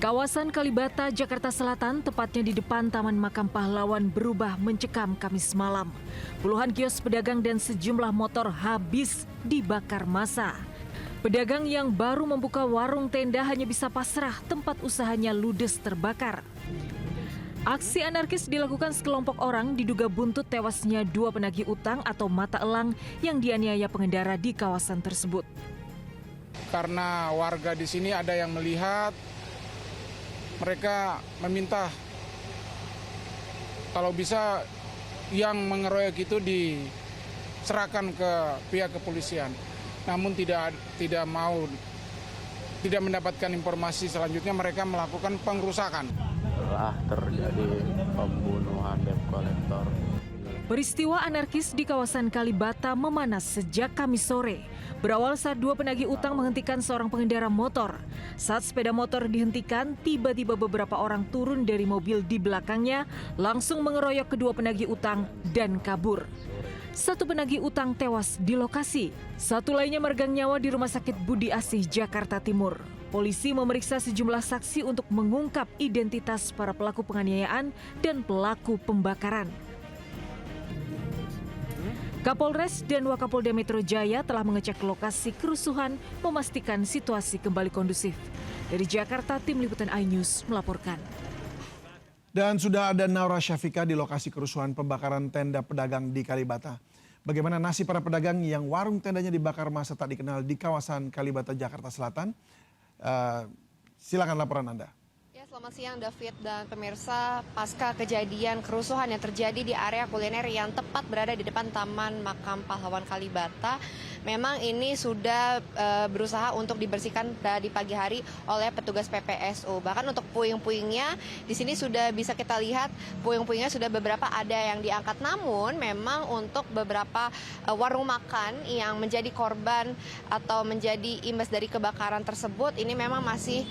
Kawasan Kalibata, Jakarta Selatan, tepatnya di depan Taman Makam Pahlawan berubah mencekam Kamis malam. Puluhan kios pedagang dan sejumlah motor habis dibakar massa. Pedagang yang baru membuka warung tenda hanya bisa pasrah, tempat usahanya ludes terbakar. Aksi anarkis dilakukan sekelompok orang diduga buntut tewasnya dua penagih utang atau mata elang yang dianiaya pengendara di kawasan tersebut. Karena warga di sini ada yang melihat, mereka meminta kalau bisa yang mengeroyok itu diserahkan ke pihak kepolisian. Namun tidak mendapatkan informasi selanjutnya, mereka melakukan pengrusakan. Telah terjadi pembunuhan debt collector. Peristiwa anarkis di kawasan Kalibata memanas sejak Kamis sore. Berawal saat dua penagih utang menghentikan seorang pengendara motor. Saat sepeda motor dihentikan, tiba-tiba beberapa orang turun dari mobil di belakangnya, langsung mengeroyok kedua penagih utang dan kabur. Satu penagih utang tewas di lokasi. Satu lainnya meregang nyawa di Rumah Sakit Budi Asih, Jakarta Timur. Polisi memeriksa sejumlah saksi untuk mengungkap identitas para pelaku penganiayaan dan pelaku pembakaran. Kapolres dan Wakapolda Metro Jaya telah mengecek lokasi kerusuhan, memastikan situasi kembali kondusif. Dari Jakarta, Tim Liputan iNews melaporkan. Dan sudah ada Naura Syafika di lokasi kerusuhan pembakaran tenda pedagang di Kalibata. Bagaimana nasib para pedagang yang warung tendanya dibakar massa tak dikenal di kawasan Kalibata, Jakarta Selatan? Silakan laporan Anda. Selamat siang David dan pemirsa. Pasca kejadian kerusuhan yang terjadi di area kuliner yang tepat berada di depan Taman Makam Pahlawan Kalibata, memang ini sudah berusaha untuk dibersihkan di pagi hari oleh petugas PPSU. Bahkan untuk puing-puingnya di sini sudah bisa kita lihat, puing-puingnya sudah beberapa ada yang diangkat. Namun memang untuk beberapa warung makan yang menjadi korban atau menjadi imbas dari kebakaran tersebut, ini memang masih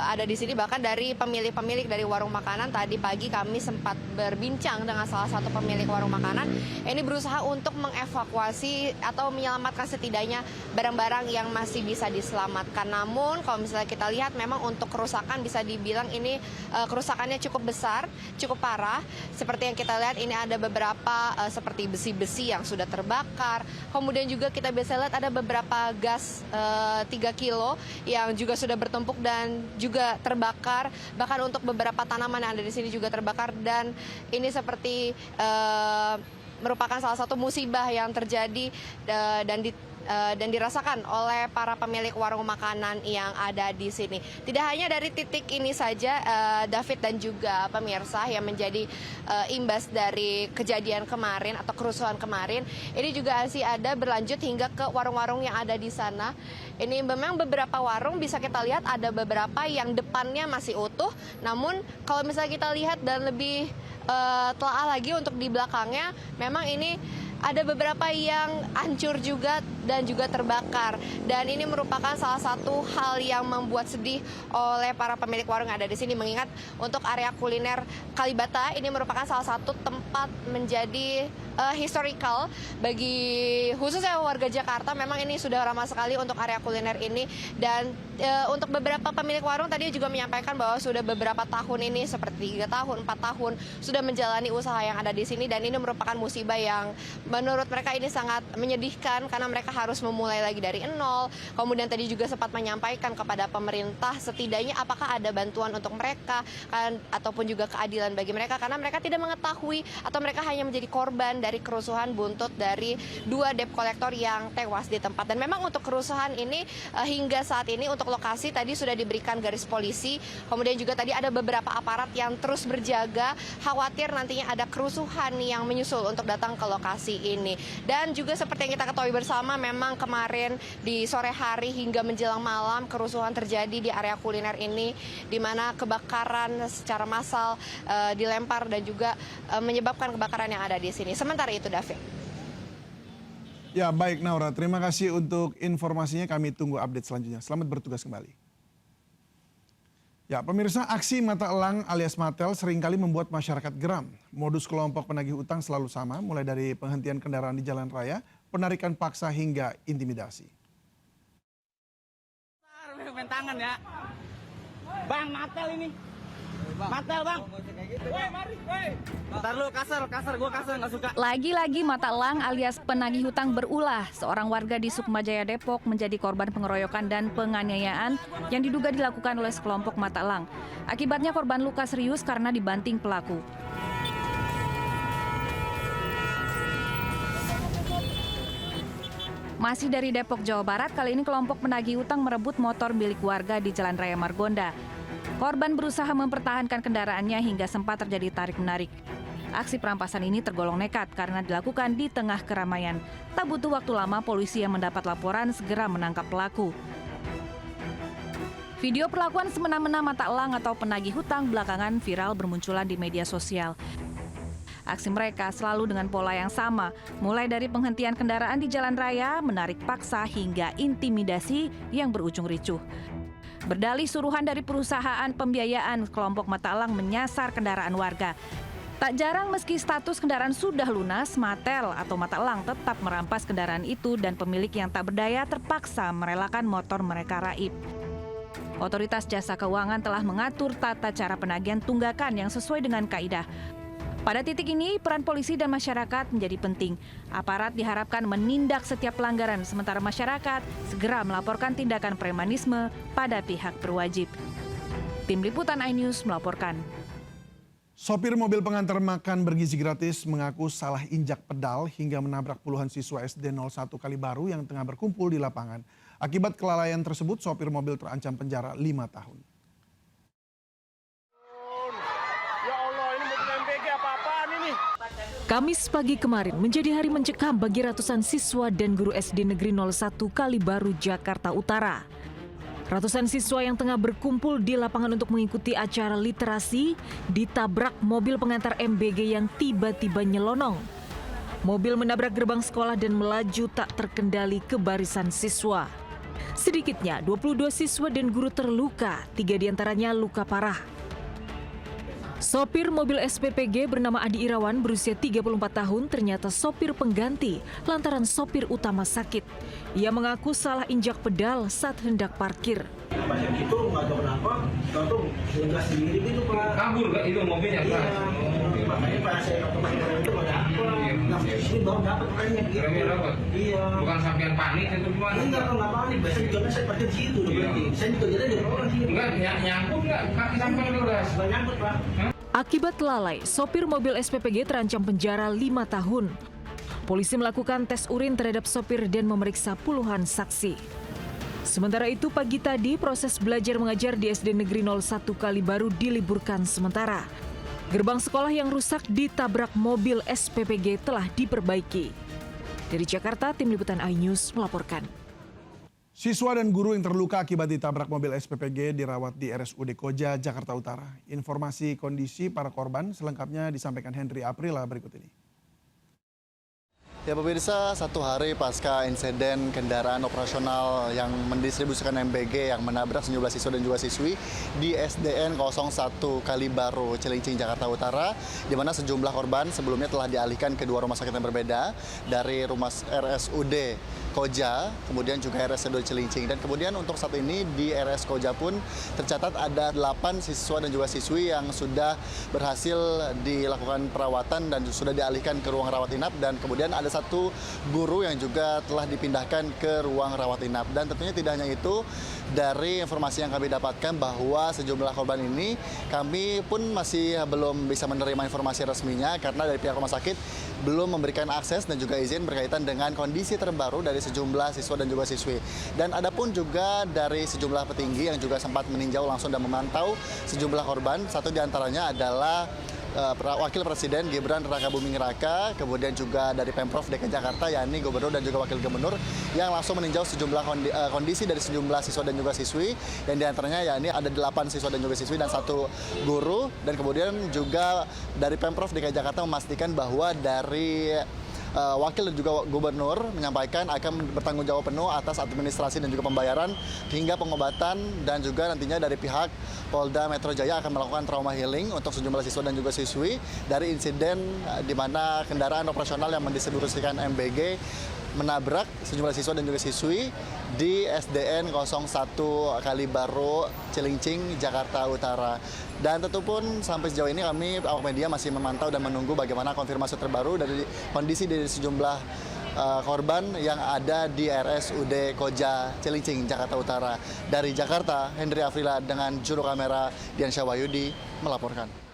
ada di sini. Bahkan dari pemilik-pemilik dari warung makanan, tadi pagi kami sempat berbincang dengan salah satu pemilik warung makanan. Ini berusaha untuk mengevakuasi atau menyelamatkan setidaknya barang-barang yang masih bisa diselamatkan. Namun kalau misalnya kita lihat, memang untuk kerusakan bisa dibilang ini kerusakannya cukup besar, cukup parah. Seperti yang kita lihat, ini ada beberapa seperti besi-besi yang sudah terbakar. Kemudian juga kita bisa lihat ada beberapa gas 3 kilo yang juga sudah bertumpuk dan juga terbakar. Bahkan untuk beberapa tanaman yang ada di sini juga terbakar, dan ini seperti merupakan salah satu musibah yang terjadi dan dirasakan oleh para pemilik warung makanan yang ada di sini. Tidak hanya dari titik ini saja, David dan juga pemirsa, yang menjadi imbas dari kejadian kemarin atau kerusuhan kemarin, ini juga masih ada berlanjut hingga ke warung-warung yang ada di sana. Ini memang beberapa warung bisa kita lihat ada beberapa yang depannya masih utuh, namun kalau misalnya kita lihat dan lebih telaah lagi untuk di belakangnya, memang ini ada beberapa yang hancur juga dan juga terbakar. Dan ini merupakan salah satu hal yang membuat sedih oleh para pemilik warung yang ada di sini, mengingat untuk area kuliner Kalibata ini merupakan salah satu tempat menjadi historical bagi khususnya warga Jakarta. Memang ini sudah ramah sekali untuk area kuliner ini, dan untuk beberapa pemilik warung tadi juga menyampaikan bahwa sudah beberapa tahun ini, seperti 3 tahun, 4 tahun sudah menjalani usaha yang ada di sini, dan ini merupakan musibah yang menurut mereka ini sangat menyedihkan karena mereka harus memulai lagi dari nol. Kemudian tadi juga sempat menyampaikan kepada pemerintah setidaknya apakah ada bantuan untuk mereka ataupun juga keadilan bagi mereka, karena mereka tidak mengetahui atau mereka hanya menjadi korban dari kerusuhan buntut dari 2 debt collector yang tewas di tempat. Dan memang untuk kerusuhan ini hingga saat ini untuk lokasi tadi sudah diberikan garis polisi, kemudian juga tadi ada beberapa aparat yang terus berjaga khawatir nantinya ada kerusuhan yang menyusul untuk datang ke lokasi ini. Dan juga seperti yang kita ketahui bersama, memang kemarin di sore hari hingga menjelang malam kerusuhan terjadi di area kuliner ini, di mana kebakaran secara massal dilempar dan juga menyebabkan kebakaran yang ada di sini. Sementara itu, David. Ya baik Naura, terima kasih untuk informasinya. Kami tunggu update selanjutnya. Selamat bertugas kembali. Ya, pemirsa, aksi mata elang alias matel seringkali membuat masyarakat geram. Modus kelompok penagih utang selalu sama, mulai dari penghentian kendaraan di jalan raya, penarikan paksa hingga intimidasi. Main tangan ya. Bang, matel ini. Matel, Bang. Ntar lu kasar, gua kasar, nggak suka. Lagi-lagi mata elang alias penagih hutang berulah. Seorang warga di Sukma Jaya Depok menjadi korban pengeroyokan dan penganiayaan yang diduga dilakukan oleh sekelompok mata elang. Akibatnya korban luka serius karena dibanting pelaku. Masih dari Depok, Jawa Barat, kali ini kelompok penagih hutang merebut motor milik warga di Jalan Raya Margonda. Korban berusaha mempertahankan kendaraannya hingga sempat terjadi tarik-menarik. Aksi perampasan ini tergolong nekat karena dilakukan di tengah keramaian. Tak butuh waktu lama, polisi yang mendapat laporan segera menangkap pelaku. Video perlakuan semena-mena mata elang atau penagih hutang belakangan viral bermunculan di media sosial. Aksi mereka selalu dengan pola yang sama, mulai dari penghentian kendaraan di jalan raya, menarik paksa hingga intimidasi yang berujung ricuh. Berdalih suruhan dari perusahaan pembiayaan, kelompok mata elang menyasar kendaraan warga. Tak jarang meski status kendaraan sudah lunas, Matel atau mata elang tetap merampas kendaraan itu dan pemilik yang tak berdaya terpaksa merelakan motor mereka raib. Otoritas Jasa Keuangan telah mengatur tata cara penagihan tunggakan yang sesuai dengan kaidah. Pada titik ini, peran polisi dan masyarakat menjadi penting. Aparat diharapkan menindak setiap pelanggaran, sementara masyarakat segera melaporkan tindakan premanisme pada pihak berwajib. Tim Liputan iNews melaporkan. Sopir mobil pengantar makan bergizi gratis mengaku salah injak pedal hingga menabrak puluhan siswa SD 01 Kalibaru yang tengah berkumpul di lapangan. Akibat kelalaian tersebut, sopir mobil terancam penjara 5 tahun. Kamis pagi kemarin menjadi hari mencekam bagi ratusan siswa dan guru SD Negeri 01 Kalibaru, Jakarta Utara. Ratusan siswa yang tengah berkumpul di lapangan untuk mengikuti acara literasi ditabrak mobil pengantar MBG yang tiba-tiba nyelonong. Mobil menabrak gerbang sekolah dan melaju tak terkendali ke barisan siswa. Sedikitnya 22 siswa dan guru terluka, 3 diantaranya luka parah. Sopir mobil SPPG bernama Adi Irawan berusia 34 tahun ternyata sopir pengganti lantaran sopir utama sakit. Ia mengaku salah injak pedal saat hendak parkir. Pas itu nggak tahu kenapa, tahu nggak sendiri gitu Pak. Kabur nggak itu mobilnya Pak? Iya. Makanya pas saya ketemu itu nggak dapat. Nah di sini baru dapat remnya gitu. Remnya dapat? Iya. Bukan sampean panik itu gimana? Enggak, nggak panik. Biasanya juga saya parkir di situ. Berarti saya juga jadi orang sih. Enggak nyangkut nggak? Kaki sampai udah. Nggak nyangkut Pak. Akibat lalai, sopir mobil SPPG terancam penjara 5 tahun. Polisi melakukan tes urin terhadap sopir dan memeriksa puluhan saksi. Sementara itu pagi tadi proses belajar mengajar di SD Negeri 01 Kalibaru diliburkan sementara. Gerbang sekolah yang rusak ditabrak mobil SPPG telah diperbaiki. Dari Jakarta, Tim Liputan iNews melaporkan. Siswa dan guru yang terluka akibat ditabrak mobil SPPG dirawat di RSUD Koja, Jakarta Utara. Informasi kondisi para korban selengkapnya disampaikan Henry Aprila berikut ini. Ya pemirsa, 1 hari pasca insiden kendaraan operasional yang mendistribusikan MBG yang menabrak sejumlah siswa dan juga siswi di SDN 01 Kalibaru, Cilincing, Jakarta Utara, di mana sejumlah korban sebelumnya telah dialihkan ke 2 rumah sakit yang berbeda, dari rumah RSUD Koja, kemudian juga RSUD Cilincing. Dan kemudian untuk saat ini di RS Koja pun tercatat ada 8 siswa dan juga siswi yang sudah berhasil dilakukan perawatan dan sudah dialihkan ke ruang rawat inap, dan kemudian ada 1 guru yang juga telah dipindahkan ke ruang rawat inap. Dan tentunya tidak hanya itu, dari informasi yang kami dapatkan bahwa sejumlah korban ini kami pun masih belum bisa menerima informasi resminya karena dari pihak rumah sakit belum memberikan akses dan juga izin berkaitan dengan kondisi terbaru dari sejumlah siswa dan juga siswi. Dan ada pun juga dari sejumlah petinggi yang juga sempat meninjau langsung dan memantau sejumlah korban. Satu diantaranya adalah Wakil Presiden Gibran Rakabuming Raka, kemudian juga dari Pemprov DKI Jakarta yakni Gubernur dan juga Wakil Gubernur yang langsung meninjau sejumlah kondisi dari sejumlah siswa dan juga siswi, dan diantaranya yakni ada 8 siswa dan juga siswi dan 1 guru. Dan kemudian juga dari Pemprov DKI Jakarta memastikan bahwa dari Wakil dan juga Gubernur menyampaikan akan bertanggung jawab penuh atas administrasi dan juga pembayaran hingga pengobatan, dan juga nantinya dari pihak Polda Metro Jaya akan melakukan trauma healing untuk sejumlah siswa dan juga siswi dari insiden di mana kendaraan operasional yang mendistribusikan MBG menabrak sejumlah siswa dan juga siswi di SDN 01 Kalibaru, Cilincing, Jakarta Utara. Dan tentu pun sampai sejauh ini kami awak media masih memantau dan menunggu bagaimana konfirmasi terbaru dari kondisi dari sejumlah korban yang ada di RSUD Koja Cilincing, Jakarta Utara. Dari Jakarta, Hendri Afrila dengan juru kamera Diansyah Wahyudi melaporkan.